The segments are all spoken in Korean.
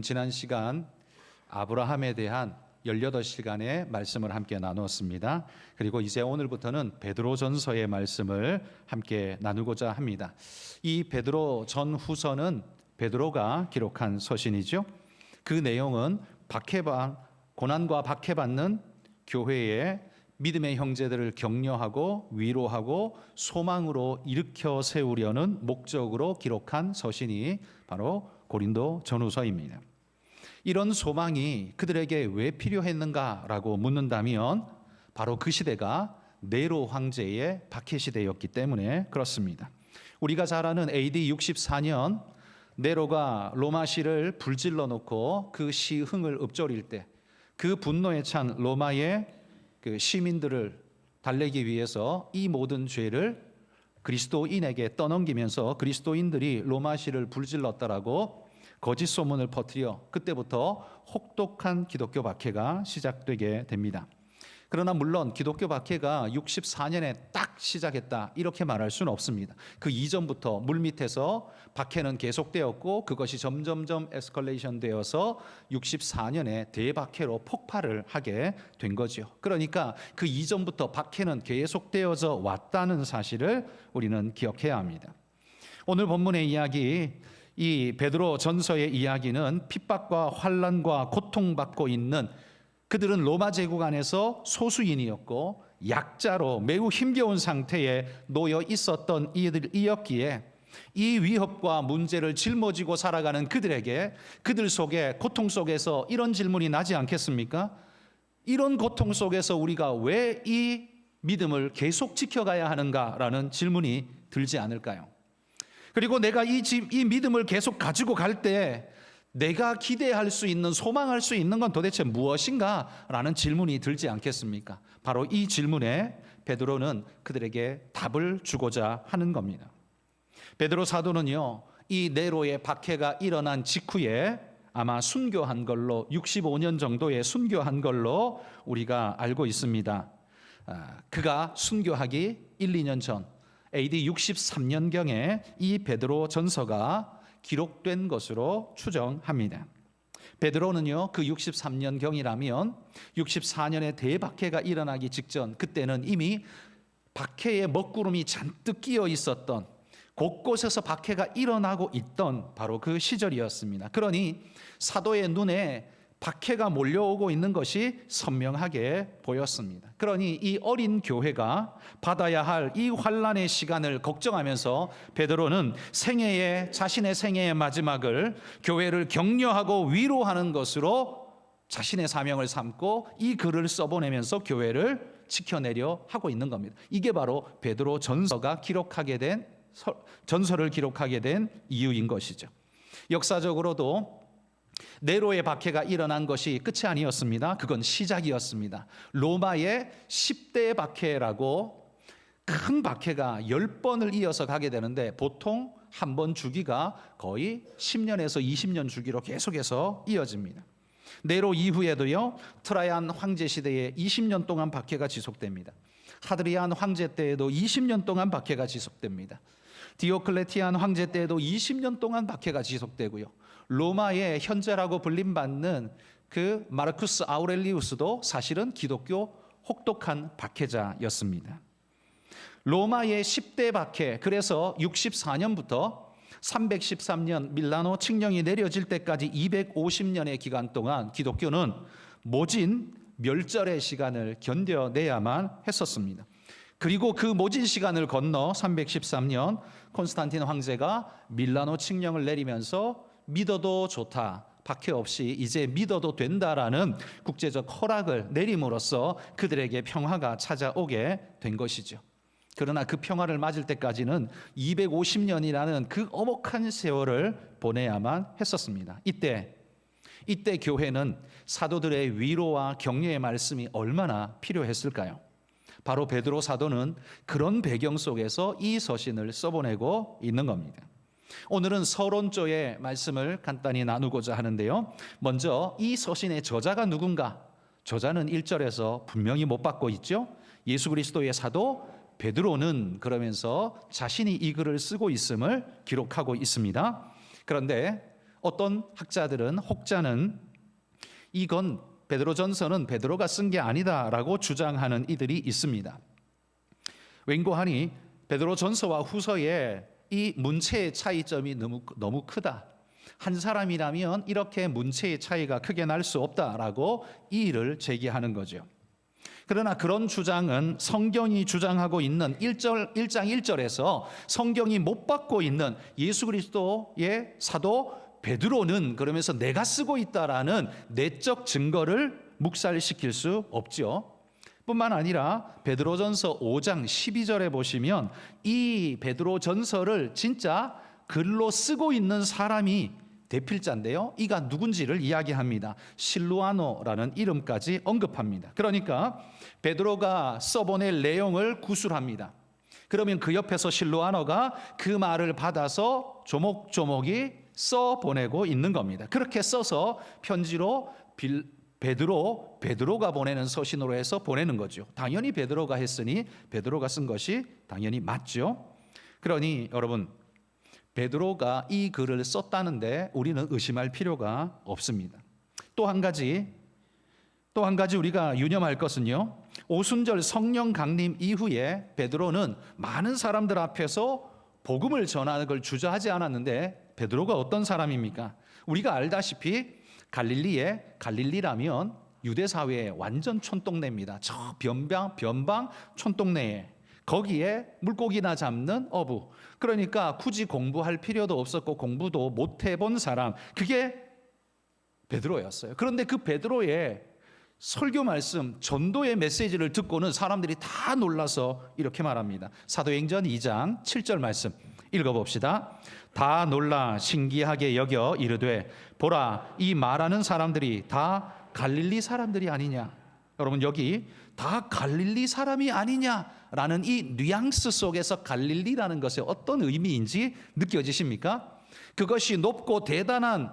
지난 시간 아브라함에 대한 18시간의 말씀을 함께 나누었습니다. 그리고 이제 오늘부터는 베드로전서의 말씀을 함께 나누고자 합니다. 이 베드로 전후서는 베드로가 기록한 서신이죠. 그 내용은 고난과 박해받는 교회의 믿음의 형제들을 격려하고 위로하고 소망으로 일으켜 세우려는 목적으로 기록한 서신이 바로 고린도 전후서입니다. 이런 소망이 그들에게 왜 필요했는가라고 묻는다면 바로 그 시대가 네로 황제의 박해 시대였기 때문에 그렇습니다. 우리가 잘 아는 AD 64년 네로가 로마시를 불질러 놓고 그 시흥을 읊조릴 때 그 분노에 찬 로마의 그 시민들을 달래기 위해서 이 모든 죄를 그리스도인에게 떠넘기면서 그리스도인들이 로마시를 불질렀다라고 거짓 소문을 퍼뜨려 그때부터 혹독한 기독교 박해가 시작되게 됩니다. 그러나 물론 기독교 박해가 64년에 딱 시작했다 이렇게 말할 수는 없습니다. 그 이전부터 물밑에서 박해는 계속되었고 그것이 점점점 에스컬레이션 되어서 64년에 대박해로 폭발을 하게 된 거죠. 그러니까 그 이전부터 박해는 계속되어져 왔다는 사실을 우리는 기억해야 합니다. 오늘 본문의 이야기, 이 베드로 전서의 이야기는 핍박과 환난과 고통받고 있는 그들은 로마 제국 안에서 소수인이었고 약자로 매우 힘겨운 상태에 놓여 있었던 이들이었기에 이 위협과 문제를 짊어지고 살아가는 그들에게 그들 속에 고통 속에서 이런 질문이 나지 않겠습니까? 이런 고통 속에서 우리가 왜 이 믿음을 계속 지켜가야 하는가라는 질문이 들지 않을까요? 그리고 내가 이 믿음을 계속 가지고 갈 때 내가 기대할 수 있는, 소망할 수 있는 건 도대체 무엇인가? 라는 질문이 들지 않겠습니까? 바로 이 질문에 베드로는 그들에게 답을 주고자 하는 겁니다. 베드로 사도는요, 이 네로의 박해가 일어난 직후에 아마 순교한 걸로 65년 정도에 순교한 걸로 우리가 알고 있습니다. 그가 순교하기 1, 2년 전 AD 63년경에 이 베드로 전서가 기록된 것으로 추정합니다. 베드로는요, 그 63년경이라면 64년에 대박해가 일어나기 직전, 그때는 이미 박해의 먹구름이 잔뜩 끼어 있었던, 곳곳에서 박해가 일어나고 있던 바로 그 시절이었습니다. 그러니 사도의 눈에 박해가 몰려오고 있는 것이 선명하게 보였습니다. 그러니 이 어린 교회가 받아야 할 이 환난의 시간을 걱정하면서 베드로는 자신의 생애의 마지막을 교회를 격려하고 위로하는 것으로 자신의 사명을 삼고 이 글을 써보내면서 교회를 지켜내려 하고 있는 겁니다. 이게 바로 베드로 전서를 기록하게 된 이유인 것이죠. 역사적으로도 네로의 박해가 일어난 것이 끝이 아니었습니다. 그건 시작이었습니다. 로마의 10대 박해라고 큰 박해가 10번을 이어서 가게 되는데 보통 한 번 주기가 거의 10년에서 20년 주기로 계속해서 이어집니다. 네로 이후에도요, 트라이안 황제 시대에 20년 동안 박해가 지속됩니다. 하드리안 황제 때에도 20년 동안 박해가 지속됩니다. 디오클레티안 황제 때에도 20년 동안 박해가 지속되고요. 로마의 현재라고 불림받는 그 마르쿠스 아우렐리우스도 사실은 기독교 혹독한 박해자였습니다. 로마의 10대 박해, 그래서 64년부터 313년 밀라노 칙령이 내려질 때까지 250년의 기간 동안 기독교는 모진 멸절의 시간을 견뎌내야만 했었습니다. 그리고 그 모진 시간을 건너 313년 콘스탄틴 황제가 밀라노 칙령을 내리면서 믿어도 좋다, 박해 없이 이제 믿어도 된다라는 국제적 허락을 내림으로써 그들에게 평화가 찾아오게 된 것이죠. 그러나 그 평화를 맞을 때까지는 250년이라는 그 엄혹한 세월을 보내야만 했었습니다. 이때 교회는 사도들의 위로와 격려의 말씀이 얼마나 필요했을까요? 바로 베드로 사도는 그런 배경 속에서 이 서신을 써보내고 있는 겁니다. 오늘은 서론조의 말씀을 간단히 나누고자 하는데요. 먼저 이 서신의 저자가 누군가? 저자는 1절에서 분명히 못 받고 있죠. 예수 그리스도의 사도 베드로는 그러면서 자신이 이 글을 쓰고 있음을 기록하고 있습니다. 그런데 어떤 학자들은, 혹자는 이건 베드로전서는 베드로가 쓴 게 아니다라고 주장하는 이들이 있습니다. 왠고하니 베드로전서와 후서의 이 문체의 차이점이 너무 크다. 한 사람이라면 이렇게 문체의 차이가 크게 날 수 없다라고 이의를 제기하는 거죠. 그러나 그런 주장은 성경이 주장하고 있는 1장 1절에서 성경이 못 받고 있는 예수 그리스도의 사도 베드로는 그러면서 내가 쓰고 있다라는 내적 증거를 묵살시킬 수 없죠. 뿐만 아니라 베드로전서 5장 12절에 보시면 이 베드로전서를 진짜 글로 쓰고 있는 사람이 대필자인데요, 이가 누군지를 이야기합니다. 실루아노라는 이름까지 언급합니다. 그러니까 베드로가 써보낼 내용을 구술합니다. 그러면 그 옆에서 실루아노가 그 말을 받아서 조목조목이 써보내고 있는 겁니다. 그렇게 써서 편지로 베드로가 보내는 서신으로 해서 보내는 거죠. 당연히 베드로가 했으니 베드로가 쓴 것이 당연히 맞죠. 그러니 여러분, 베드로가 이 글을 썼다는데 우리는 의심할 필요가 없습니다. 또 한 가지 우리가 유념할 것은요, 오순절 성령 강림 이후에 베드로는 많은 사람들 앞에서 복음을 전하는 걸 주저하지 않았는데 베드로가 어떤 사람입니까? 우리가 알다시피 갈릴리라면 유대 사회의 완전 촌동네입니다. 저 변방 촌동네에 거기에 물고기나 잡는 어부, 그러니까 굳이 공부할 필요도 없었고 공부도 못 해본 사람, 그게 베드로였어요. 그런데 그 베드로의 설교 말씀, 전도의 메시지를 듣고는 사람들이 다 놀라서 이렇게 말합니다. 사도행전 2장 7절 말씀 읽어봅시다. 다 놀라 신기하게 여겨 이르되 보라, 이 말하는 사람들이 다 갈릴리 사람들이 아니냐. 여러분, 여기 다 갈릴리 사람이 아니냐라는 이 뉘앙스 속에서 갈릴리라는 것의 어떤 의미인지 느껴지십니까? 그것이 높고 대단한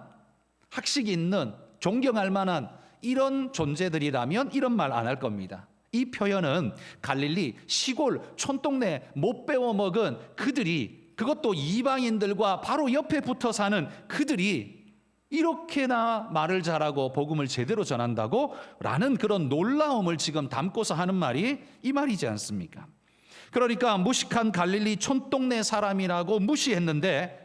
학식이 있는, 존경할 만한 이런 존재들이라면 이런 말 안 할 겁니다. 이 표현은 갈릴리, 시골, 촌동네 못 배워먹은 그들이, 그것도 이방인들과 바로 옆에 붙어 사는 그들이 이렇게나 말을 잘하고 복음을 제대로 전한다고? 라는 그런 놀라움을 지금 담고서 하는 말이 이 말이지 않습니까? 그러니까 무식한 갈릴리 촌동네 사람이라고 무시했는데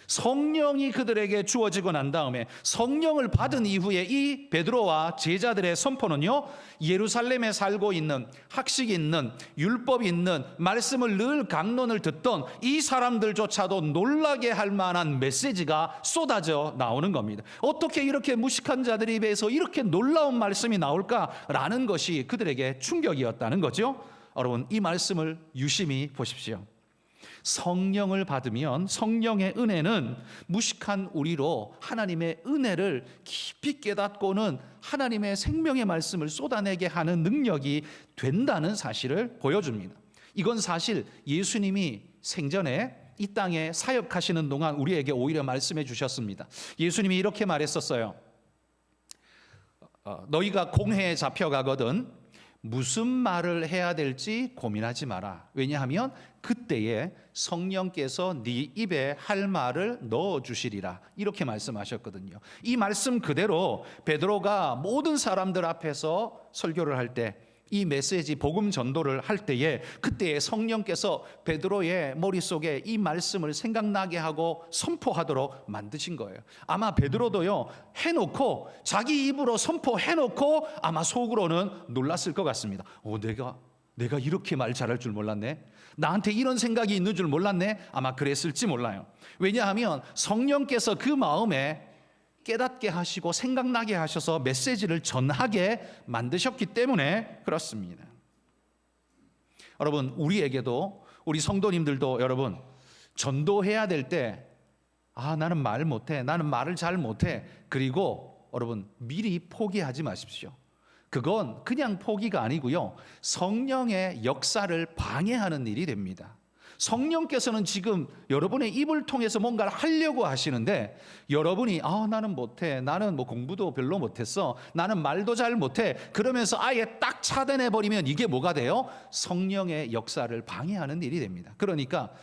성령이 그들에게 주어지고 난 다음에 성령을 받은 이후에 이 베드로와 제자들의 선포는요, 예루살렘에 살고 있는, 학식 있는, 율법 있는, 말씀을 늘 강론을 듣던 이 사람들조차도 놀라게 할 만한 메시지가 쏟아져 나오는 겁니다. 어떻게 이렇게 무식한 자들 입에서 이렇게 놀라운 말씀이 나올까라는 것이 그들에게 충격이었다는 거죠. 여러분, 이 말씀을 유심히 보십시오. 성령을 받으면 성령의 은혜는 무식한 우리로 하나님의 은혜를 깊이 깨닫고는 하나님의 생명의 말씀을 쏟아내게 하는 능력이 된다는 사실을 보여줍니다. 이건 사실 예수님이 생전에 이 땅에 사역하시는 동안 우리에게 오히려 말씀해 주셨습니다. 예수님이 이렇게 말했었어요. 너희가 공회에 잡혀가거든 무슨 말을 해야 될지 고민하지 마라. 왜냐하면 그때에 성령께서 네 입에 할 말을 넣어주시리라. 이렇게 말씀하셨거든요. 이 말씀 그대로 베드로가 모든 사람들 앞에서 설교를 할 때, 이 메시지 복음 전도를 할 때에 그때에 성령께서 베드로의 머릿속에 이 말씀을 생각나게 하고 선포하도록 만드신 거예요. 아마 베드로도요, 해놓고 자기 입으로 선포해놓고 아마 속으로는 놀랐을 것 같습니다. 내가 이렇게 말 잘할 줄 몰랐네. 나한테 이런 생각이 있는 줄 몰랐네. 아마 그랬을지 몰라요. 왜냐하면 성령께서 그 마음에 깨닫게 하시고 생각나게 하셔서 메시지를 전하게 만드셨기 때문에 그렇습니다. 여러분, 우리에게도, 우리 성도님들도 여러분, 전도해야 될 때 나는 말 못해, 나는 말을 잘 못해, 그리고 여러분 미리 포기하지 마십시오. 그건 그냥 포기가 아니고요, 성령의 역사를 방해하는 일이 됩니다. 성령께서는 지금 여러분의 입을 통해서 뭔가를 하려고 하시는데 여러분이 나는 못해, 나는 뭐 공부도 별로 못했어, 나는 말도 잘 못해, 그러면서 아예 딱 차단해버리면 이게 뭐가 돼요? 성령의 역사를 방해하는 일이 됩니다. 그러니까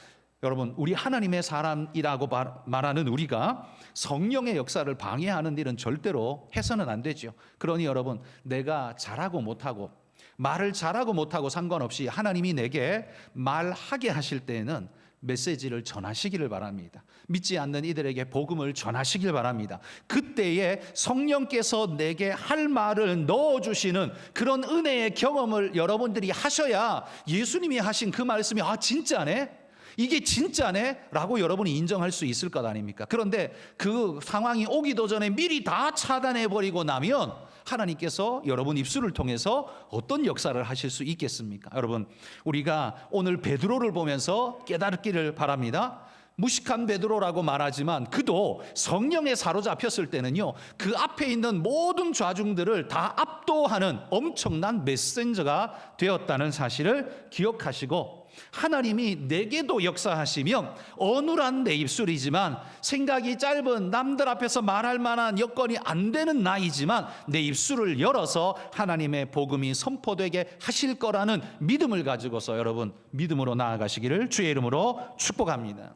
여러분, 우리 하나님의 사람이라고 말하는 우리가 성령의 역사를 방해하는 일은 절대로 해서는 안 되죠. 그러니 여러분, 내가 잘하고 못하고, 말을 잘하고 못하고 상관없이 하나님이 내게 말하게 하실 때에는 메시지를 전하시기를 바랍니다. 믿지 않는 이들에게 복음을 전하시길 바랍니다. 그때에 성령께서 내게 할 말을 넣어주시는 그런 은혜의 경험을 여러분들이 하셔야 예수님이 하신 그 말씀이 진짜네? 이게 진짜네? 라고 여러분이 인정할 수 있을 것 아닙니까? 그런데 그 상황이 오기도 전에 미리 다 차단해버리고 나면 하나님께서 여러분 입술을 통해서 어떤 역사를 하실 수 있겠습니까? 여러분, 우리가 오늘 베드로를 보면서 깨달기를 바랍니다. 무식한 베드로라고 말하지만 그도 성령에 사로잡혔을 때는요, 그 앞에 있는 모든 좌중들을 다 압도하는 엄청난 메신저가 되었다는 사실을 기억하시고, 하나님이 내게도 역사하시면 어눌한 내 입술이지만, 생각이 짧은 남들 앞에서 말할 만한 여건이 안 되는 나이지만 내 입술을 열어서 하나님의 복음이 선포되게 하실 거라는 믿음을 가지고서 여러분 믿음으로 나아가시기를 주의 이름으로 축복합니다.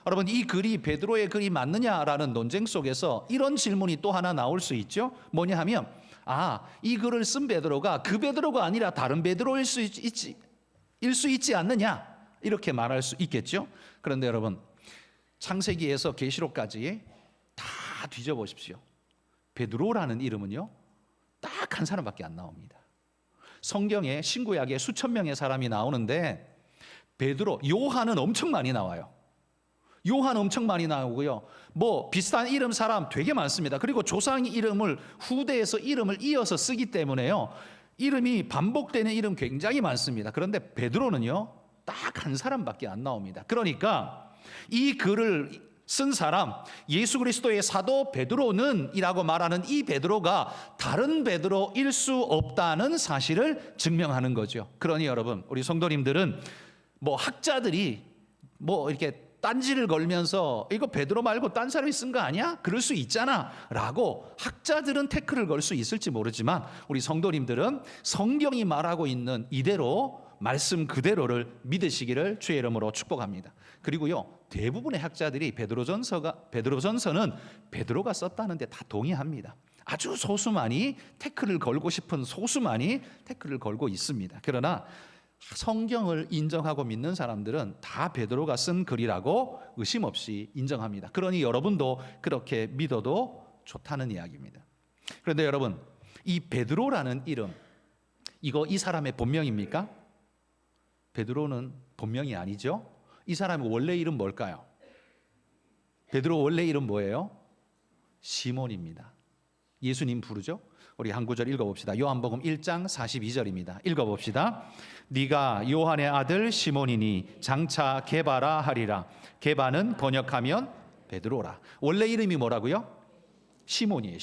여러분, 이 글이 베드로의 글이 맞느냐라는 논쟁 속에서 이런 질문이 또 하나 나올 수 있죠. 뭐냐 하면, 이 글을 쓴 베드로가 그 베드로가 아니라 다른 베드로일 수 있지 않느냐, 이렇게 말할 수 있겠죠. 그런데 여러분, 창세기에서 계시록까지 다 뒤져보십시오. 베드로라는 이름은요, 딱 한 사람밖에 안 나옵니다. 성경에 신구약에 수천 명의 사람이 나오는데 베드로, 요한은 엄청 많이 나와요. 요한 엄청 많이 나오고요. 비슷한 이름 사람 되게 많습니다. 그리고 조상 이름을 후대에서 이름을 이어서 쓰기 때문에요, 이름이 반복되는 이름 굉장히 많습니다. 그런데 베드로는요, 딱 한 사람밖에 안 나옵니다. 그러니까 이 글을 쓴 사람, 예수 그리스도의 사도 베드로는 이라고 말하는 이 베드로가 다른 베드로일 수 없다는 사실을 증명하는 거죠. 그러니 여러분, 우리 성도님들은 학자들이 이렇게 딴지를 걸면서 이거 베드로 말고 딴 사람이 쓴 거 아니야? 그럴 수 있잖아 라고 학자들은 태클을 걸 수 있을지 모르지만, 우리 성도님들은 성경이 말하고 있는 이대로, 말씀 그대로를 믿으시기를 주의 이름으로 축복합니다. 그리고요, 대부분의 학자들이 베드로전서는 베드로가 썼다는데 다 동의합니다. 아주 소수만이 태클을 걸고 싶은 소수만이 태클을 걸고 있습니다. 그러나 성경을 인정하고 믿는 사람들은 다 베드로가 쓴 글이라고 의심 없이 인정합니다. 그러니 여러분도 그렇게 믿어도 좋다는 이야기입니다. 그런데 여러분, 이 베드로라는 이름, 이 사람의 본명입니까? 베드로는 본명이 아니죠. 이 사람의 원래 이름 뭘까요? 베드로 원래 이름 뭐예요? 시몬입니다. 예수님 부르죠. 우리 한 구절 읽어봅시다. 요한복음 1장 42절입니다. 읽어봅시다. 네가 요한의 아들 시몬이니 장차 게바라 하리라. 게바는 번역하면 베드로라. 원래 이름이 뭐라고요? 시몬이에요.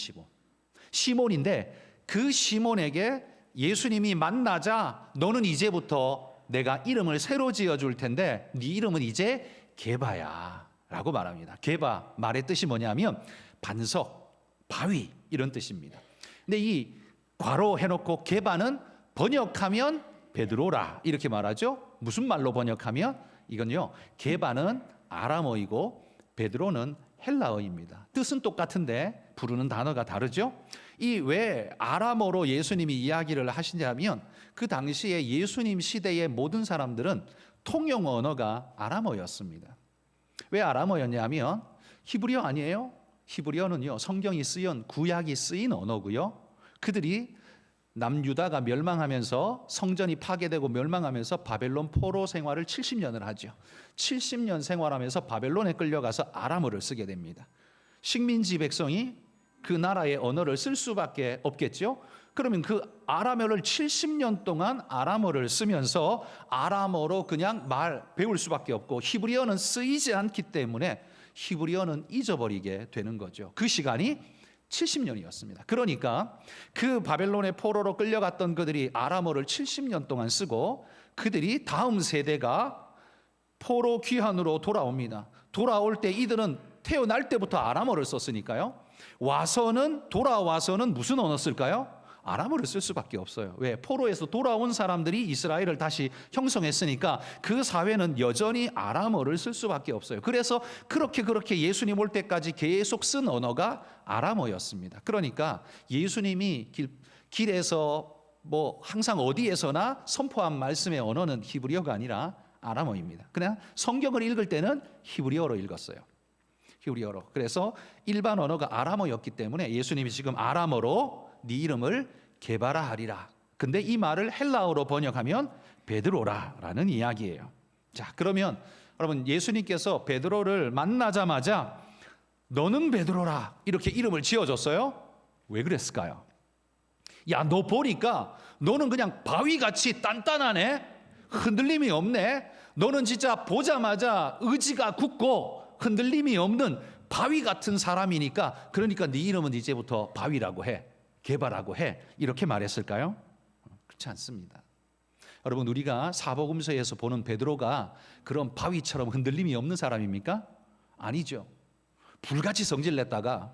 시몬인데 그 시몬에게 예수님이 만나자, 너는 이제부터 내가 이름을 새로 지어줄 텐데 네 이름은 이제 게바야 라고 말합니다. 게바 말의 뜻이 뭐냐면 반석, 바위 이런 뜻입니다. 근데 이 괄호 해놓고 게바는 번역하면 베드로라 이렇게 말하죠. 무슨 말로 번역하면? 이건요, 게바는 아람어이고 베드로는 헬라어입니다. 뜻은 똑같은데 부르는 단어가 다르죠. 이 왜 아람어로 예수님이 이야기를 하시냐면, 그 당시에 예수님 시대의 모든 사람들은 통용 언어가 아람어였습니다. 왜 아람어였냐면 히브리어 아니에요? 히브리어는요, 성경이 쓰인 구약이 쓰인 언어고요. 그들이 남유다가 멸망하면서, 성전이 파괴되고 멸망하면서 바벨론 포로 생활을 70년을 하죠. 70년 생활하면서 바벨론에 끌려가서 아람어를 쓰게 됩니다. 식민지 백성이 그 나라의 언어를 쓸 수밖에 없겠죠. 그러면 그 아람어를 70년 동안 아람어를 쓰면서 아람어로 그냥 배울 수밖에 없고, 히브리어는 쓰이지 않기 때문에 히브리어는 잊어버리게 되는 거죠. 그 시간이 70년이었습니다. 그러니까 그 바벨론의 포로로 끌려갔던 그들이 아람어를 70년 동안 쓰고, 그들이 다음 세대가 포로 귀환으로 돌아옵니다. 돌아올 때 이들은 태어날 때부터 아람어를 썼으니까요. 돌아와서는 무슨 언어 쓸까요? 아람어를 쓸 수밖에 없어요. 왜? 포로에서 돌아온 사람들이 이스라엘을 다시 형성했으니까 그 사회는 여전히 아람어를 쓸 수밖에 없어요. 그래서 그렇게 예수님 올 때까지 계속 쓴 언어가 아람어였습니다. 그러니까 예수님이 길에서 뭐 항상 어디에서나 선포한 말씀의 언어는 히브리어가 아니라 아람어입니다. 그냥 성경을 읽을 때는 히브리어로 읽었어요. 히브리어로. 그래서 일반 언어가 아람어였기 때문에 예수님이 지금 아람어로 네 이름을 게바라 하리라. 근데 이 말을 헬라어로 번역하면 베드로라라는 이야기예요. 자, 그러면 여러분 예수님께서 베드로를 만나자마자 너는 베드로라 이렇게 이름을 지어줬어요. 왜 그랬을까요? 야, 너 보니까 너는 그냥 바위같이 단단하네. 흔들림이 없네. 너는 진짜 보자마자 의지가 굳고 흔들림이 없는 바위 같은 사람이니까 그러니까 네 이름은 이제부터 바위라고 해. 게바라고 해. 이렇게 말했을까요? 그렇지 않습니다. 여러분 우리가 사복음서에서 보는 베드로가 그런 바위처럼 흔들림이 없는 사람입니까? 아니죠. 불같이 성질냈다가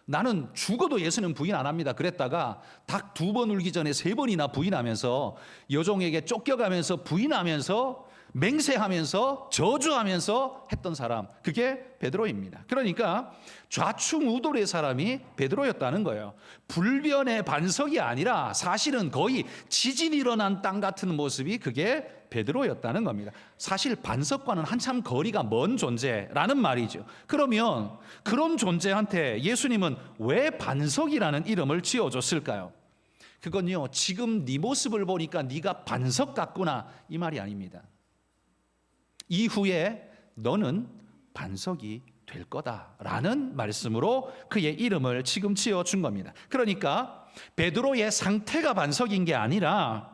나는 죽어도 예수는 부인 안 합니다. 그랬다가 닭 2번 울기 전에 3번이나 부인하면서 여종에게 쫓겨가면서 부인하면서 맹세하면서 저주하면서 했던 사람, 그게 베드로입니다. 그러니까 좌충우돌의 사람이 베드로였다는 거예요. 불변의 반석이 아니라 사실은 거의 지진이 일어난 땅 같은 모습이 그게 베드로였다는 겁니다. 사실 반석과는 한참 거리가 먼 존재라는 말이죠. 그러면 그런 존재한테 예수님은 왜 반석이라는 이름을 지어줬을까요? 그건요, 지금 네 모습을 보니까 네가 반석 같구나 이 말이 아닙니다. 이후에 너는 반석이 될 거다라는 말씀으로 그의 이름을 지금 지어준 겁니다. 그러니까 베드로의 상태가 반석인 게 아니라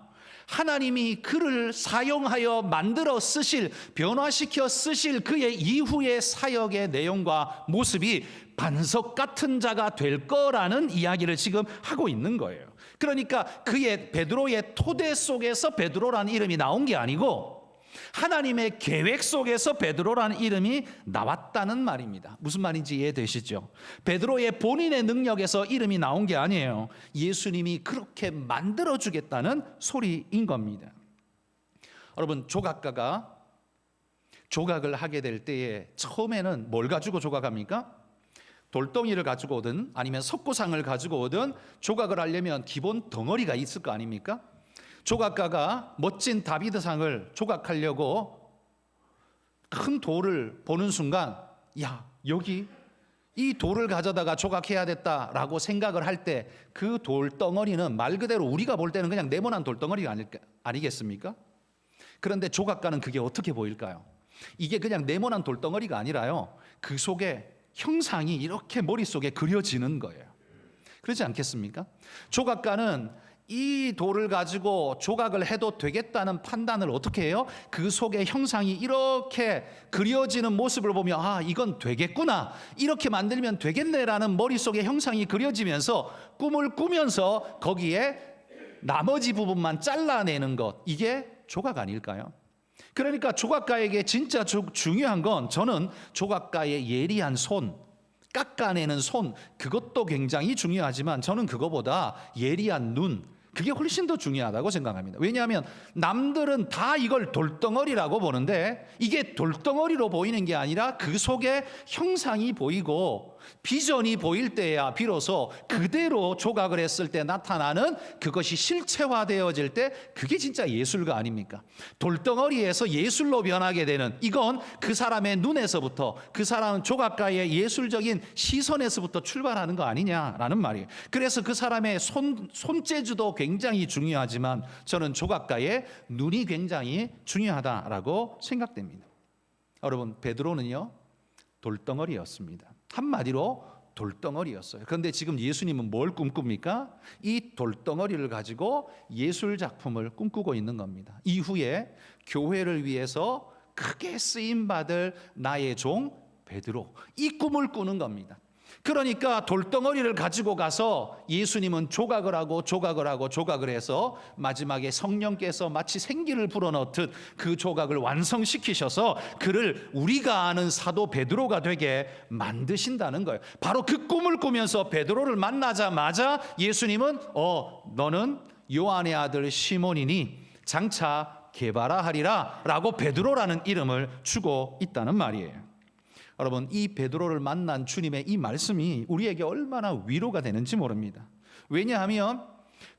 하나님이 그를 사용하여 만들어 쓰실, 변화시켜 쓰실 그의 이후의 사역의 내용과 모습이 반석 같은 자가 될 거라는 이야기를 지금 하고 있는 거예요. 그러니까 그의 베드로의 토대 속에서 베드로라는 이름이 나온 게 아니고 하나님의 계획 속에서 베드로라는 이름이 나왔다는 말입니다. 무슨 말인지 이해되시죠? 베드로의 본인의 능력에서 이름이 나온 게 아니에요. 예수님이 그렇게 만들어주겠다는 소리인 겁니다. 여러분 조각가가 조각을 하게 될 때에 처음에는 뭘 가지고 조각합니까? 돌덩이를 가지고 오든 아니면 석고상을 가지고 오든 조각을 하려면 기본 덩어리가 있을 거 아닙니까? 조각가가 멋진 다비드상을 조각하려고 큰 돌을 보는 순간 야, 여기 이 돌을 가져다가 조각해야겠다라고 생각을 할 때 그 돌덩어리는 말 그대로 우리가 볼 때는 그냥 네모난 돌덩어리가 아니겠습니까? 그런데 조각가는 그게 어떻게 보일까요? 이게 그냥 네모난 돌덩어리가 아니라요, 그 속에 형상이 이렇게 머릿속에 그려지는 거예요. 그렇지 않겠습니까? 조각가는 이 돌을 가지고 조각을 해도 되겠다는 판단을 어떻게 해요? 그 속에 형상이 이렇게 그려지는 모습을 보면 아, 이건 되겠구나, 이렇게 만들면 되겠네라는 머릿속에 형상이 그려지면서 꿈을 꾸면서 거기에 나머지 부분만 잘라내는 것, 이게 조각 아닐까요? 그러니까 조각가에게 진짜 중요한 건, 저는 조각가의 예리한 손, 깎아내는 손, 그것도 굉장히 중요하지만 저는 그거보다 예리한 눈, 그게 훨씬 더 중요하다고 생각합니다. 왜냐하면 남들은 다 이걸 돌덩어리라고 보는데 이게 돌덩어리로 보이는 게 아니라 그 속에 형상이 보이고 비전이 보일 때야 비로소 그대로 조각을 했을 때 나타나는 그것이 실체화되어질 때 그게 진짜 예술가 아닙니까? 돌덩어리에서 예술로 변하게 되는, 이건 그 사람의 눈에서부터, 그 사람 조각가의 예술적인 시선에서부터 출발하는 거 아니냐라는 말이에요. 그래서 그 사람의 손재주도 굉장히 중요하지만 저는 조각가의 눈이 굉장히 중요하다라고 생각됩니다. 여러분 베드로는요 돌덩어리였습니다. 한마디로 돌덩어리였어요. 그런데 지금 예수님은 뭘 꿈꿉니까? 이 돌덩어리를 가지고 예술 작품을 꿈꾸고 있는 겁니다. 이후에 교회를 위해서 크게 쓰임 받을 나의 종 베드로, 이 꿈을 꾸는 겁니다. 그러니까 돌덩어리를 가지고 가서 예수님은 조각을 하고 해서 마지막에 성령께서 마치 생기를 불어넣듯 그 조각을 완성시키셔서 그를 우리가 아는 사도 베드로가 되게 만드신다는 거예요. 바로 그 꿈을 꾸면서 베드로를 만나자마자 예수님은 너는 요한의 아들 시몬이니 장차 게바라 라고 베드로라는 이름을 주고 있다는 말이에요. 여러분, 이 베드로를 만난 주님의 이 말씀이 우리에게 얼마나 위로가 되는지 모릅니다. 왜냐하면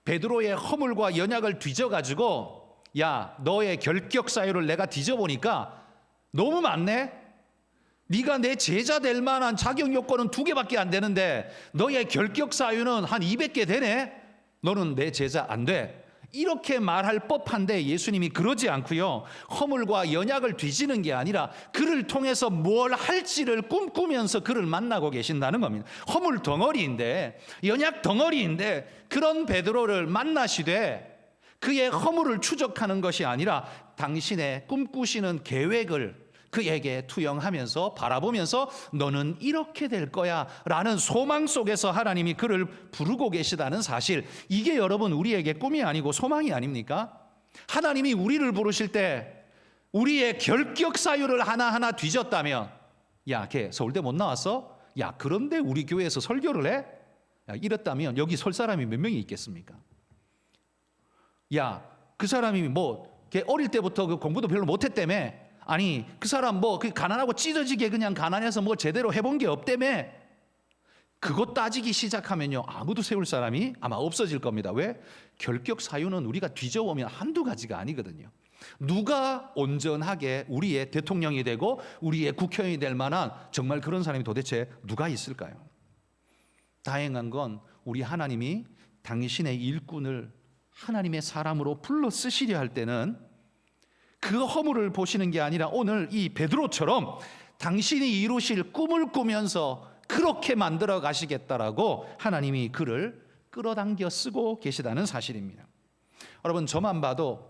베드로의 허물과 연약을 뒤져가지고 야, 너의 결격 사유를 내가 뒤져보니까 너무 많네. 네가 내 제자 될 만한 자격 요건은 2개밖에 안 되는데 너의 결격 사유는 한 200개 되네. 너는 내 제자 안 돼. 이렇게 말할 법한데 예수님이 그러지 않고요. 허물과 연약을 뒤지는 게 아니라 그를 통해서 뭘 할지를 꿈꾸면서 그를 만나고 계신다는 겁니다. 허물 덩어리인데, 연약 덩어리인데 그런 베드로를 만나시되 그의 허물을 추적하는 것이 아니라 당신의 꿈꾸시는 계획을 그에게 투영하면서 바라보면서 너는 이렇게 될 거야 라는 소망 속에서 하나님이 그를 부르고 계시다는 사실, 이게 여러분 우리에게 꿈이 아니고 소망이 아닙니까? 하나님이 우리를 부르실 때 우리의 결격 사유를 하나하나 뒤졌다면 야, 걔 서울대 못 나왔어? 야, 그런데 우리 교회에서 설교를 해? 야, 이랬다면 여기 설 사람이 몇 명이 있겠습니까? 야, 그 사람이 걔 어릴 때부터 그 공부도 별로 못했다며. 아니, 그 사람 그 가난하고 찢어지게 그냥 가난해서 제대로 해본 게 없다며. 그거 따지기 시작하면요, 아무도 세울 사람이 아마 없어질 겁니다. 왜? 결격 사유는 우리가 뒤져보면 한두 가지가 아니거든요. 누가 온전하게 우리의 대통령이 되고 우리의 국회의원이 될 만한 정말 그런 사람이 도대체 누가 있을까요? 다행한 건 우리 하나님이 당신의 일꾼을 하나님의 사람으로 불러 쓰시려 할 때는 그 허물을 보시는 게 아니라 오늘 이 베드로처럼 당신이 이루실 꿈을 꾸면서 그렇게 만들어 가시겠다라고 하나님이 그를 끌어당겨 쓰고 계시다는 사실입니다. 여러분, 저만 봐도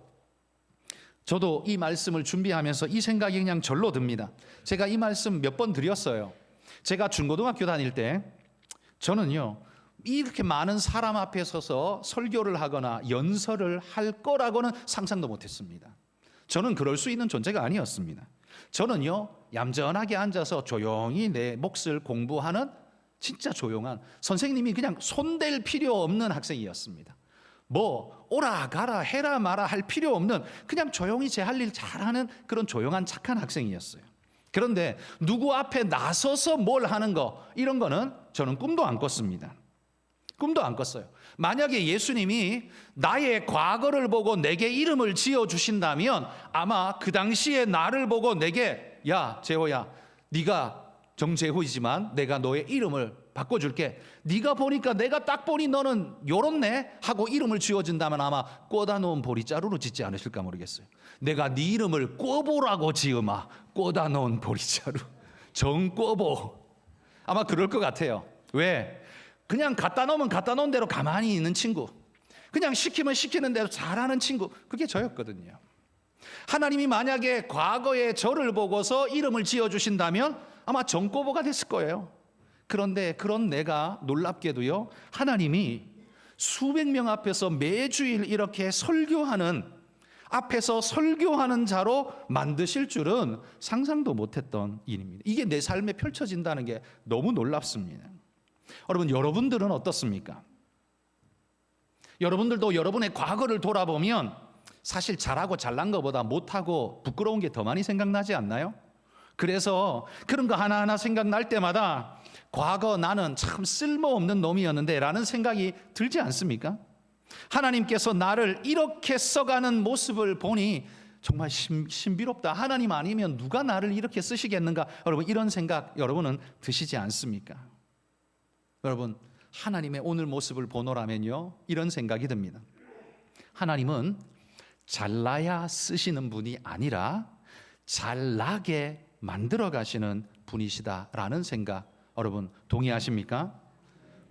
저도 이 말씀을 준비하면서 이 생각이 그냥 절로 듭니다. 제가 이 말씀 몇 번 드렸어요. 제가 중고등학교 다닐 때 저는요, 이렇게 많은 사람 앞에 서서 설교를 하거나 연설을 할 거라고는 상상도 못했습니다. 저는 그럴 수 있는 존재가 아니었습니다. 저는요, 얌전하게 앉아서 조용히 내 몫을 공부하는 진짜 조용한, 선생님이 그냥 손댈 필요 없는 학생이었습니다. 오라 가라 해라 마라 할 필요 없는 그냥 조용히 제 할 일 잘하는 그런 조용한 착한 학생이었어요. 그런데 누구 앞에 나서서 뭘 하는 거, 이런 거는 저는 꿈도 안 꿨습니다. 꿈도 안 꿨어요. 만약에 예수님이 나의 과거를 보고 내게 이름을 지어주신다면 아마 그 당시에 나를 보고 내게 야, 재호야, 네가 정재호이지만 내가 너의 이름을 바꿔줄게. 네가 보니까 내가 딱 보니 너는 요렇네 하고 이름을 지어준다면 아마 꽂아놓은 보리자루로 짓지 않으실까 모르겠어요. 내가 네 이름을 꿔보라고 지으마. 꽂아놓은 보리자루. 정꿔보. 아마 그럴 것 같아요. 왜? 그냥 갖다 놓으면 갖다 놓은 대로 가만히 있는 친구, 그냥 시키면 시키는 대로 잘하는 친구, 그게 저였거든요. 하나님이 만약에 과거의 저를 보고서 이름을 지어주신다면 아마 정꼬보가 됐을 거예요. 그런데 그런 내가 놀랍게도요, 하나님이 수백 명 앞에서 매주일 이렇게 앞에서 설교하는 자로 만드실 줄은 상상도 못했던 일입니다. 이게 내 삶에 펼쳐진다는 게 너무 놀랍습니다. 여러분, 여러분들은 어떻습니까? 여러분들도 여러분의 과거를 돌아보면 사실 잘하고 잘난 것보다 못하고 부끄러운 게 더 많이 생각나지 않나요? 그래서 그런 거 하나하나 생각날 때마다 과거 나는 참 쓸모없는 놈이었는데 라는 생각이 들지 않습니까? 하나님께서 나를 이렇게 써가는 모습을 보니 정말 신비롭다. 하나님 아니면 누가 나를 이렇게 쓰시겠는가? 여러분, 이런 생각 여러분은 드시지 않습니까? 여러분, 하나님의 오늘 모습을 보노라면요, 이런 생각이 듭니다. 하나님은 잘나야 쓰시는 분이 아니라 잘나게 만들어 가시는 분이시다라는 생각, 여러분 동의하십니까?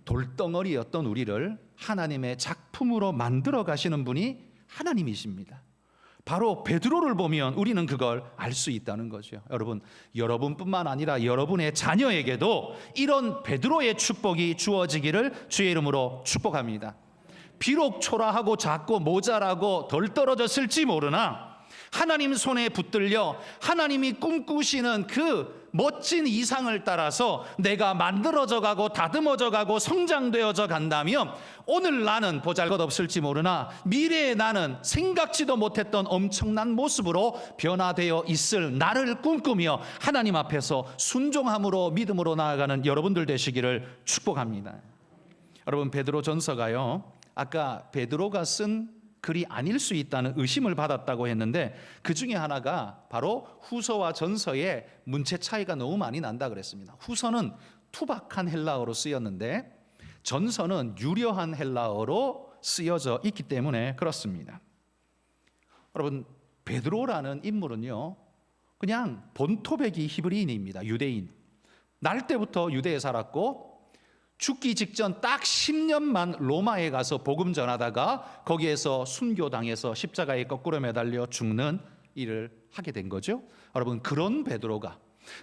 돌덩어리였던 우리를 하나님의 작품으로 만들어 가시는 분이 하나님이십니다. 바로 베드로를 보면 우리는 그걸 알 수 있다는 거죠. 여러분, 여러분뿐만 아니라 여러분의 자녀에게도 이런 베드로의 축복이 주어지기를 주의 이름으로 축복합니다. 비록 초라하고 작고 모자라고 덜 떨어졌을지 모르나 하나님 손에 붙들려 하나님이 꿈꾸시는 그 멋진 이상을 따라서 내가 만들어져 가고 다듬어져 가고 성장되어져 간다면 오늘 나는 보잘것없을지 모르나 미래의 나는 생각지도 못했던 엄청난 모습으로 변화되어 있을 나를 꿈꾸며 하나님 앞에서 순종함으로 믿음으로 나아가는 여러분들 되시기를 축복합니다. 여러분, 베드로전서가요, 아까 베드로가 쓴 글이 아닐 수 있다는 의심을 받았다고 했는데 그 중에 하나가 바로 후서와 전서의 문체 차이가 너무 많이 난다 그랬습니다. 후서는 투박한 헬라어로 쓰였는데 전서는 유려한 헬라어로 쓰여져 있기 때문에 그렇습니다. 여러분, 베드로라는 인물은요, 그냥 본토백이 히브리인입니다. 유대인. 날 때부터 유대에 살았고 죽기 직전 딱 10년만 로마에 가서 복음 전하다가 거기에서 순교당해서 십자가에 거꾸로 매달려 죽는 일을 하게 된 거죠. 여러분, 그런 베드로가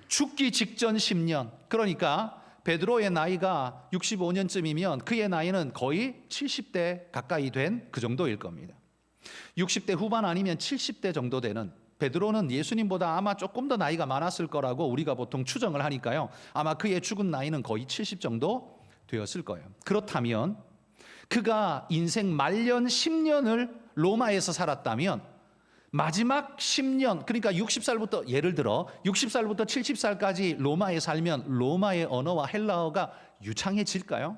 죽기 직전 10년, 그러니까 베드로의 나이가 65년쯤이면 그의 나이는 거의 70대 가까이 된 그 정도일 겁니다. 60대 후반 아니면 70대 정도 되는 베드로는 예수님보다 아마 조금 더 나이가 많았을 거라고 우리가 보통 추정을 하니까요, 아마 그의 죽은 나이는 거의 70 정도 되었을 거예요. 그렇다면 그가 인생 말년 10년을 로마에서 살았다면 마지막 10년, 그러니까 60살부터 예를 들어 60살부터 70살까지 로마에 살면 로마의 언어와 헬라어가 유창해질까요?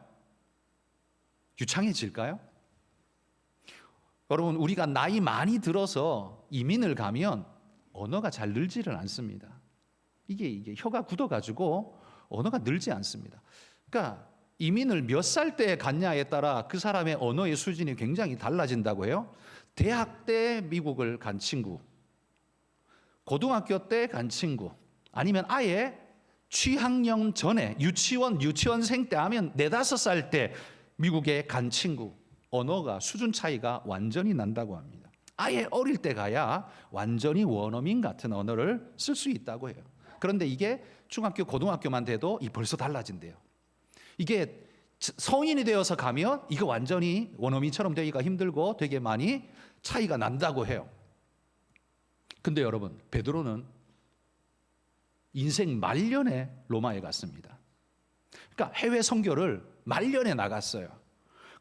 유창해질까요? 여러분, 우리가 나이 많이 들어서 이민을 가면 언어가 잘 늘지를 않습니다. 이게 혀가 굳어가지고 언어가 늘지 않습니다. 그러니까 이민을 몇 살 때 갔냐에 따라 그 사람의 언어의 수준이 굉장히 달라진다고 해요. 대학 때 미국을 간 친구, 고등학교 때 간 친구, 아니면 아예 취학년 전에 유치원생 때 하면 4, 5살 때 미국에 간 친구, 언어가 수준 차이가 완전히 난다고 합니다. 아예 어릴 때 가야 완전히 원어민 같은 언어를 쓸 수 있다고 해요. 그런데 이게 중학교, 고등학교만 돼도 벌써 달라진대요. 이게 성인이 되어서 가면 이거 완전히 원어민처럼 되기가 힘들고 되게 많이 차이가 난다고 해요. 근데 여러분, 베드로는 인생 말년에 로마에 갔습니다. 그러니까 해외 선교를 말년에 나갔어요.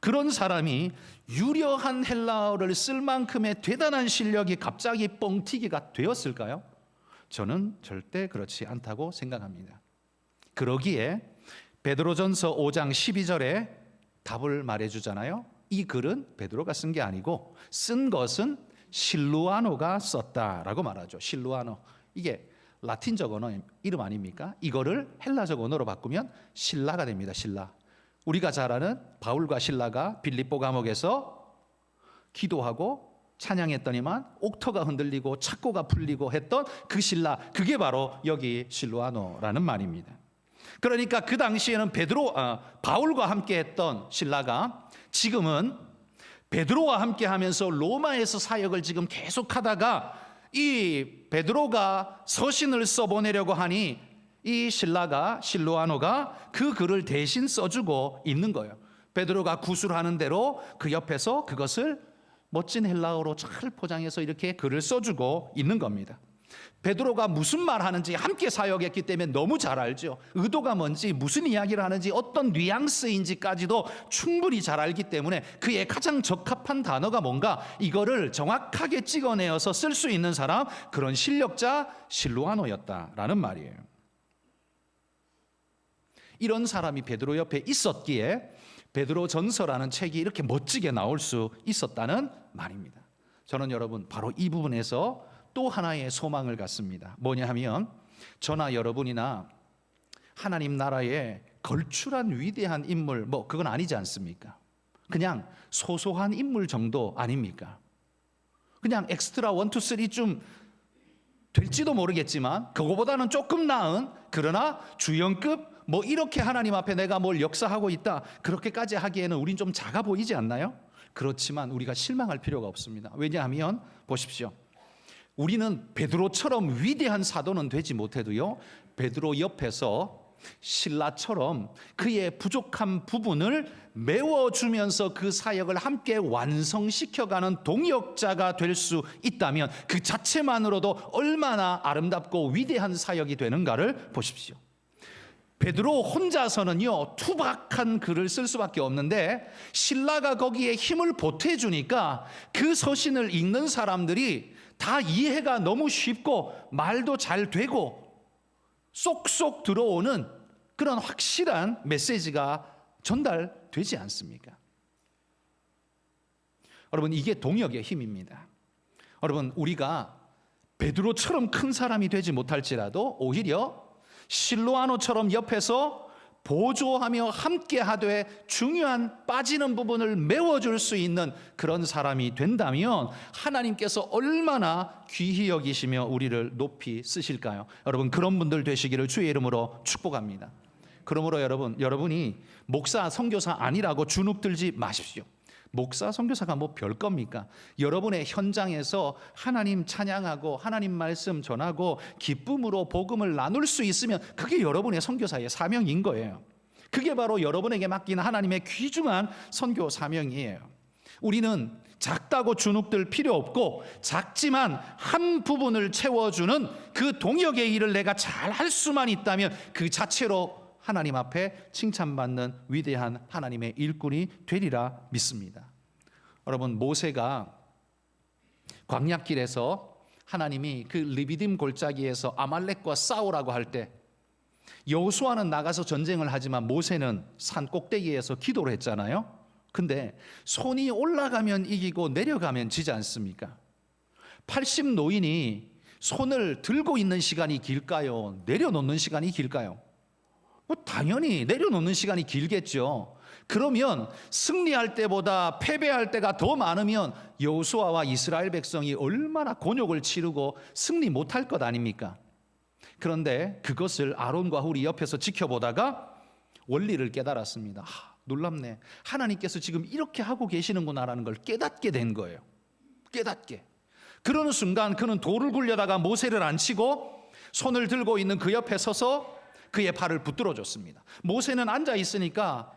그런 사람이 유려한 헬라어를 쓸 만큼의 대단한 실력이 갑자기 뻥튀기가 되었을까요? 저는 절대 그렇지 않다고 생각합니다. 그러기에 베드로전서 5장 12절에 답을 말해주잖아요. 이 글은 베드로가 쓴 게 아니고 쓴 것은 실루아노가 썼다라고 말하죠. 실루아노, 이게 라틴적 언어 이름 아닙니까? 이거를 헬라적 언어로 바꾸면 실라가 됩니다. 실라. 우리가 잘 아는 바울과 실라가 빌립보 감옥에서 기도하고 찬양했더니만 옥터가 흔들리고 착고가 풀리고 했던 그 실라, 그게 바로 여기 실루아노라는 말입니다. 그러니까 그 당시에는 바울과 함께 했던 실라가 지금은 베드로와 함께 하면서 로마에서 사역을 지금 계속하다가 이 베드로가 서신을 써보내려고 하니 이 실루아노가 그 글을 대신 써주고 있는 거예요. 베드로가 구술하는 대로 그 옆에서 그것을 멋진 헬라어로 잘 포장해서 이렇게 글을 써주고 있는 겁니다. 베드로가 무슨 말 하는지 함께 사역했기 때문에 너무 잘 알죠. 의도가 뭔지, 무슨 이야기를 하는지, 어떤 뉘앙스인지까지도 충분히 잘 알기 때문에 그의 가장 적합한 단어가 뭔가 이거를 정확하게 찍어내어서 쓸 수 있는 사람, 그런 실력자 실루아노였다라는 말이에요. 이런 사람이 베드로 옆에 있었기에 베드로전서라는 책이 이렇게 멋지게 나올 수 있었다는 말입니다. 저는 여러분 바로 이 부분에서 또 하나의 소망을 갖습니다. 뭐냐 하면 저나 여러분이나 하나님 나라의 걸출한 위대한 인물, 그건 아니지 않습니까? 그냥 소소한 인물 정도 아닙니까? 그냥 엑스트라 1, 2, 3쯤 될지도 모르겠지만 그거보다는 조금 나은, 그러나 주연급 이렇게 하나님 앞에 내가 뭘 역사하고 있다, 그렇게까지 하기에는 우린 좀 작아 보이지 않나요? 그렇지만 우리가 실망할 필요가 없습니다. 왜냐하면 보십시오. 우리는 베드로처럼 위대한 사도는 되지 못해도요, 베드로 옆에서 신라처럼 그의 부족한 부분을 메워주면서 그 사역을 함께 완성시켜가는 동역자가 될 수 있다면 그 자체만으로도 얼마나 아름답고 위대한 사역이 되는가를 보십시오. 베드로 혼자서는요, 투박한 글을 쓸 수밖에 없는데 신라가 거기에 힘을 보태주니까 그 서신을 읽는 사람들이 다 이해가 너무 쉽고 말도 잘 되고 쏙쏙 들어오는 그런 확실한 메시지가 전달되지 않습니까? 여러분, 이게 동역의 힘입니다. 여러분, 우리가 베드로처럼 큰 사람이 되지 못할지라도 오히려 실로아노처럼 옆에서 보조하며 함께하되 중요한 빠지는 부분을 메워줄 수 있는 그런 사람이 된다면 하나님께서 얼마나 귀히 여기시며 우리를 높이 쓰실까요? 여러분, 그런 분들 되시기를 주의 이름으로 축복합니다. 그러므로 여러분이 목사, 선교사 아니라고 주눅 들지 마십시오. 목사, 선교사가 뭐 별겁니까? 여러분의 현장에서 하나님 찬양하고 하나님 말씀 전하고 기쁨으로 복음을 나눌 수 있으면 그게 여러분의 선교사의 사명인 거예요. 그게 바로 여러분에게 맡긴 하나님의 귀중한 선교 사명이에요. 우리는 작다고 주눅들 필요 없고 작지만 한 부분을 채워주는 그 동역의 일을 내가 잘 할 수만 있다면 그 자체로 하나님 앞에 칭찬받는 위대한 하나님의 일꾼이 되리라 믿습니다. 여러분, 모세가 광야길에서 하나님이 그 르비딤 골짜기에서 아말렉과 싸우라고 할 때 여호수아는 나가서 전쟁을 하지만 모세는 산 꼭대기에서 기도를 했잖아요. 근데 손이 올라가면 이기고 내려가면 지지 않습니까? 80 노인이 손을 들고 있는 시간이 길까요? 내려놓는 시간이 길까요? 당연히 내려놓는 시간이 길겠죠. 그러면 승리할 때보다 패배할 때가 더 많으면 여호수아와 이스라엘 백성이 얼마나 곤욕을 치르고 승리 못할 것 아닙니까? 그런데 그것을 아론과 훌이 옆에서 지켜보다가 원리를 깨달았습니다. 놀랍네. 하나님께서 지금 이렇게 하고 계시는구나라는 걸 깨닫게 된 거예요. 깨닫게. 그러는 순간 그는 돌을 굴려다가 모세를 안 치고 손을 들고 있는 그 옆에 서서 그의 팔을 붙들어 줬습니다. 모세는 앉아 있으니까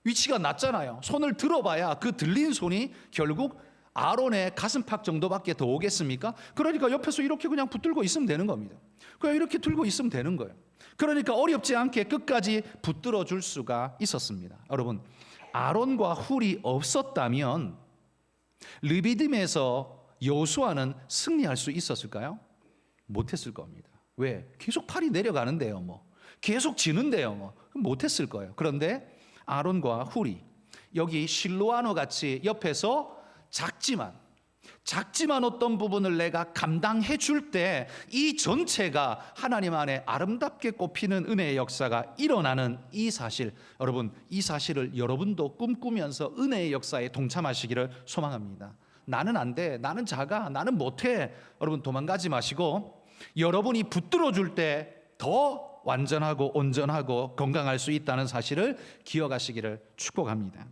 위치가 낮잖아요. 손을 들어봐야 그 들린 손이 결국 아론의 가슴팍 정도밖에 더 오겠습니까? 그러니까 옆에서 이렇게 그냥 붙들고 있으면 되는 겁니다. 그냥 이렇게 들고 있으면 되는 거예요. 그러니까 어렵지 않게 끝까지 붙들어 줄 수가 있었습니다. 여러분, 아론과 훌이 없었다면 르비딤에서 여호수아는 승리할 수 있었을까요? 못했을 겁니다. 왜? 계속 팔이 내려가는데요. 계속 지는데요. 못했을 거예요. 그런데 아론과 훌이 여기 실로아노 같이 옆에서 작지만 어떤 부분을 내가 감당해 줄 때 이 전체가 하나님 안에 아름답게 꼽히는 은혜의 역사가 일어나는 이 사실, 여러분, 이 사실을 여러분도 꿈꾸면서 은혜의 역사에 동참하시기를 소망합니다. 나는 안 돼, 나는 작아, 나는 못해. 여러분, 도망가지 마시고 여러분이 붙들어 줄 때 더 완전하고 온전하고 건강할 수 있다는 사실을 기억하시기를 축복합니다.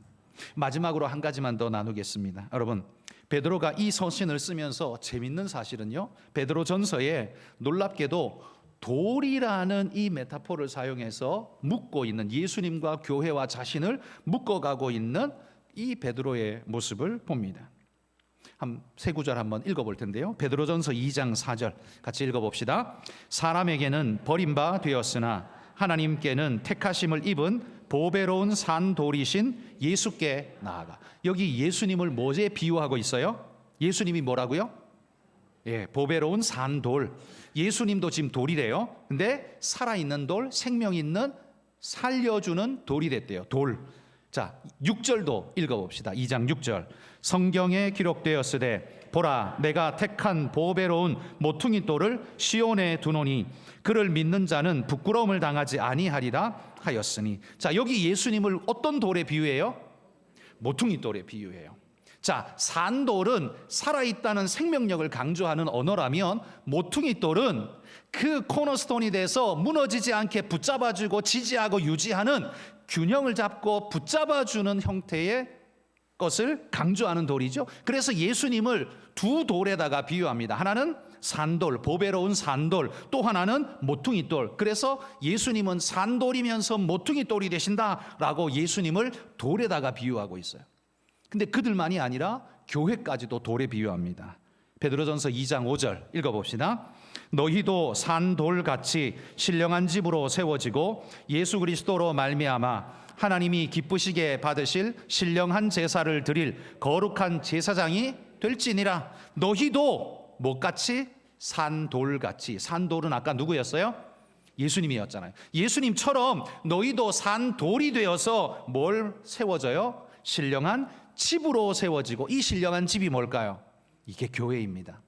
마지막으로 한 가지만 더 나누겠습니다. 여러분, 베드로가 이 서신을 쓰면서 재밌는 사실은요, 베드로 전서에 놀랍게도 돌이라는 이 메타포를 사용해서 묶고 있는, 예수님과 교회와 자신을 묶어가고 있는 이 베드로의 모습을 봅니다. 한 세 구절 한번 읽어볼 텐데요. 베드로전서 2장 4절 같이 읽어봅시다. 사람에게는 버림바 되었으나 하나님께는 택하심을 입은 보배로운 산돌이신 예수께 나아가. 여기 예수님을 뭐에 비유하고 있어요? 예수님이 뭐라고요? 보배로운 산돌. 예수님도 지금 돌이래요. 근데 살아있는 돌, 생명 있는 살려주는 돌이 됐대요. 돌. 자, 6절도 읽어봅시다. 2장 6절. 성경에 기록되었으되 보라, 내가 택한 보배로운 모퉁이 돌을 시온에 두노니 그를 믿는 자는 부끄러움을 당하지 아니하리라 하였으니. 자, 여기 예수님을 어떤 돌에 비유해요? 모퉁이 돌에 비유해요. 자, 산돌은 살아있다는 생명력을 강조하는 언어라면 모퉁이 돌은 그 코너스톤이 돼서 무너지지 않게 붙잡아주고 지지하고 유지하는, 균형을 잡고 붙잡아주는 형태의 것을 강조하는 돌이죠. 그래서 예수님을 두 돌에다가 비유합니다. 하나는 산돌, 보배로운 산돌, 또 하나는 모퉁이 돌. 그래서 예수님은 산돌이면서 모퉁이 돌이 되신다라고 예수님을 돌에다가 비유하고 있어요. 근데 그들만이 아니라 교회까지도 돌에 비유합니다. 베드로전서 2장 5절 읽어봅시다. 너희도 산돌같이 신령한 집으로 세워지고 예수 그리스도로 말미암아 하나님이 기쁘시게 받으실 신령한 제사를 드릴 거룩한 제사장이 될지니라. 너희도 뭐같이? 산돌같이. 산돌은 아까 누구였어요? 예수님이었잖아요. 예수님처럼 너희도 산돌이 되어서 뭘 세워져요? 신령한 집으로 세워지고, 이 신령한 집이 뭘까요? 이게 교회입니다.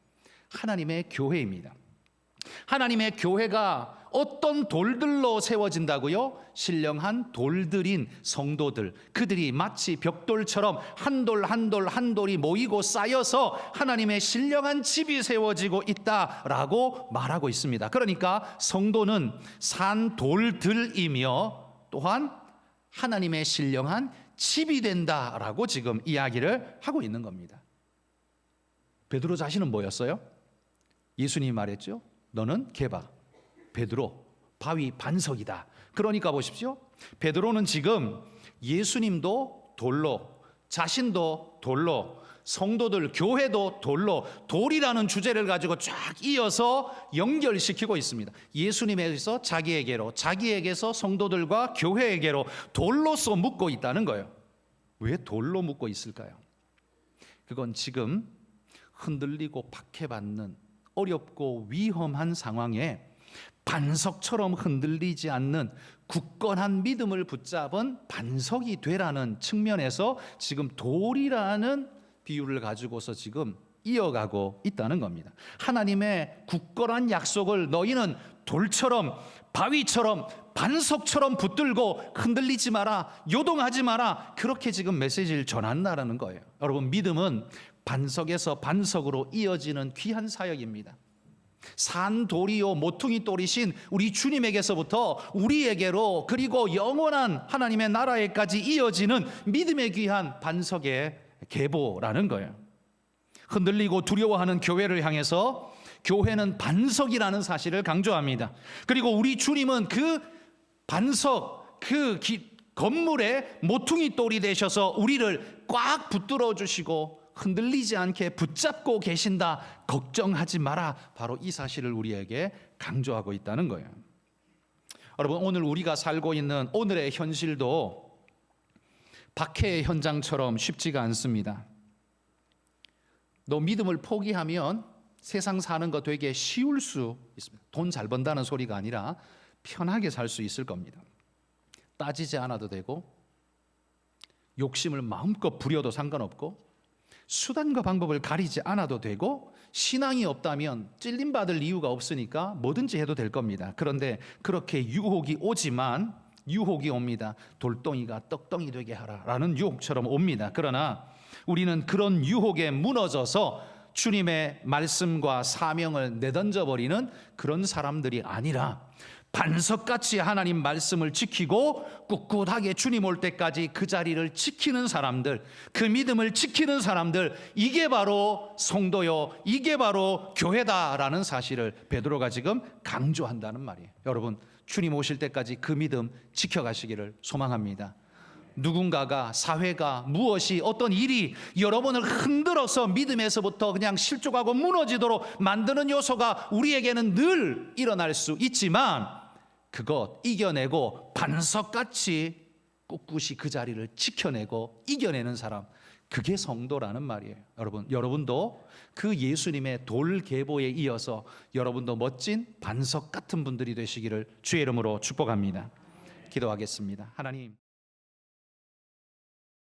하나님의 교회입니다. 하나님의 교회가 어떤 돌들로 세워진다고요? 신령한 돌들인 성도들, 그들이 마치 벽돌처럼 한 돌 한 돌 한 돌이 모이고 쌓여서 하나님의 신령한 집이 세워지고 있다라고 말하고 있습니다. 그러니까 성도는 산돌들이며 또한 하나님의 신령한 집이 된다라고 지금 이야기를 하고 있는 겁니다. 베드로 자신은 뭐였어요? 예수님이 말했죠. 너는 게바, 베드로, 바위 반석이다. 그러니까 보십시오. 베드로는 지금 예수님도 돌로, 자신도 돌로, 성도들, 교회도 돌로, 돌이라는 주제를 가지고 쫙 이어서 연결시키고 있습니다. 예수님에게서 자기에게로, 자기에게서 성도들과 교회에게로 돌로서 묶고 있다는 거예요. 왜 돌로 묶고 있을까요? 그건 지금 흔들리고 박해받는 어렵고 위험한 상황에 반석처럼 흔들리지 않는 굳건한 믿음을 붙잡은 반석이 되라는 측면에서 지금 돌이라는 비유를 가지고서 지금 이어가고 있다는 겁니다. 하나님의 굳건한 약속을 너희는 돌처럼, 바위처럼, 반석처럼 붙들고 흔들리지 마라, 요동하지 마라, 그렇게 지금 메시지를 전한다는 거예요. 여러분, 믿음은 반석에서 반석으로 이어지는 귀한 사역입니다. 산돌이요 모퉁이 돌이신 우리 주님에게서부터 우리에게로, 그리고 영원한 하나님의 나라에까지 이어지는 믿음의 귀한 반석의 계보라는 거예요. 흔들리고 두려워하는 교회를 향해서 교회는 반석이라는 사실을 강조합니다. 그리고 우리 주님은 그 반석, 그 건물의 모퉁이 돌이 되셔서 우리를 꽉 붙들어 주시고 흔들리지 않게 붙잡고 계신다, 걱정하지 마라, 바로 이 사실을 우리에게 강조하고 있다는 거예요. 여러분, 오늘 우리가 살고 있는 오늘의 현실도 박해의 현장처럼 쉽지가 않습니다. 너 믿음을 포기하면 세상 사는 거 되게 쉬울 수 있습니다. 돈 잘 번다는 소리가 아니라 편하게 살 수 있을 겁니다. 따지지 않아도 되고, 욕심을 마음껏 부려도 상관없고, 수단과 방법을 가리지 않아도 되고, 신앙이 없다면 찔림받을 이유가 없으니까 뭐든지 해도 될 겁니다. 그런데 그렇게 유혹이 오지만, 유혹이 옵니다. 돌덩이가 떡덩이 되게 하라라는 유혹처럼 옵니다. 그러나 우리는 그런 유혹에 무너져서 주님의 말씀과 사명을 내던져버리는 그런 사람들이 아니라 반석같이 하나님 말씀을 지키고 꿋꿋하게 주님 올 때까지 그 자리를 지키는 사람들, 그 믿음을 지키는 사람들, 이게 바로 성도요, 이게 바로 교회다라는 사실을 베드로가 지금 강조한다는 말이에요. 여러분, 주님 오실 때까지 그 믿음 지켜가시기를 소망합니다. 누군가가, 사회가, 무엇이, 어떤 일이 여러분을 흔들어서 믿음에서부터 그냥 실족하고 무너지도록 만드는 요소가 우리에게는 늘 일어날 수 있지만, 그것 이겨내고 반석같이 꿋꿋이 그 자리를 지켜내고 이겨내는 사람, 그게 성도라는 말이에요. 여러분도 그 예수님의 돌계보에 이어서 여러분도 멋진 반석 같은 분들이 되시기를 주의 이름으로 축복합니다. 기도하겠습니다. 하나님,